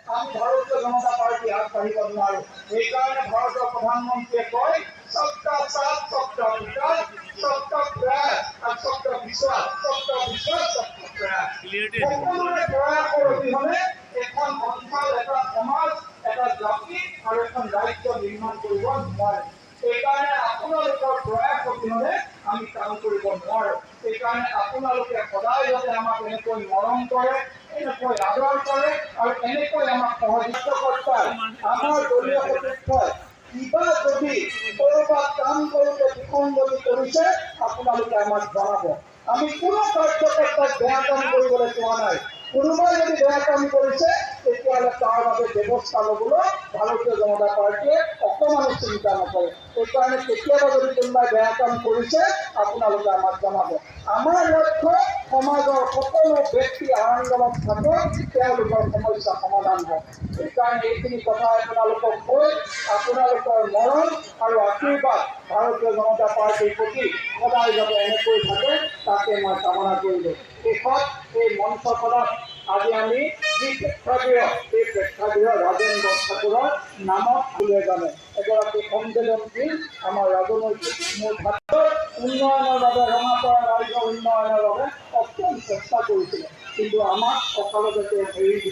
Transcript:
আমি ভাৰতীয় জনতা পাৰ্টি আগবাঢ়িব নোৱাৰো। সেইকাৰণে ভাৰতৰ প্ৰধানমন্ত্ৰীয়ে কয় সবকা সাথ সবকা বিকাশ, সবকা প্ৰয়াস আৰু সবকা বিশ্বাস, সবকা বিশ্বাস সবকা প্ৰয়াস। সকলোৰে প্ৰয়াসৰ অবিহনে এখন অঞ্চল, এটা সমাজ, এটা জাতি আৰু এখন ৰাজ্য নিৰ্মাণ কৰিব নোৱাৰে। সেইকাৰণে আপোনালোকৰ প্ৰয়াস অবিহনে আমি কাম কৰিব নোৱাৰো। সেইকাৰণে আপোনালোকে সদায় যাতে আমাক এনেকৈ মৰম কৰে, এনেকৈ আদৰ কৰে আৰু এনেকৈ আমাক সহযোগিতা কৰে। আমাৰ দলীয় সতীৰ্থই কিবা যদি কৰবাত কাম কৰোঁতে বিসংগতি কৰিছে আপোনালোকে আমাক জনাব। আমি কোনো কাৰ্যকৰ্তাক বেয়া কাম কৰিবলৈ কোৱা নাই। কোনোবাই যদি বেয়া কাম কৰিছে তেতিয়াহ'লে তাৰ বাবে ব্যৱস্থা ল'বলৈ ভাৰতীয় জনতা পাৰ্টীয়ে অকণমানো চিন্তা নকৰে। সেইকাৰণে কেতিয়াবা যদি কোনোবাই বেয়া কাম কৰিছে আপোনালোকে আমাক জনাব। আমাৰ লক্ষ্য সমাজৰ সকলো ব্যক্তি আন্দোলনত থাকক, তেওঁলোকৰ সমস্যা সমাধান হয়। সেইকাৰণে এইখিনি কথা আপোনালোকক কৈ আপোনালোকৰ মৰম আৰু আশীৰ্বাদ ভাৰতীয় জনতা পাৰ্টীৰ প্ৰতি সদায় যাতে এনেকৈ থাকে তাকে মই কামনা কৰিলোঁ। শেষত এই মঞ্চখনত আজি আমি যি প্ৰেক্ষাগৃহ, এই প্ৰেক্ষাগৃহ ৰাজেন বৰঠাকুৰৰ নামত বুলিয়ে জানে এগৰাকী সংবেদনশীল আমাৰ ৰাজনৈতিক মূল ভাতৰ উন্নয়নৰ বাবে, ৰঙাপাৰা ৰাইজৰ উন্নয়নৰ বাবে অত্যন্ত চেষ্টা কৰিছিলে, কিন্তু আমাক অকালতে এৰি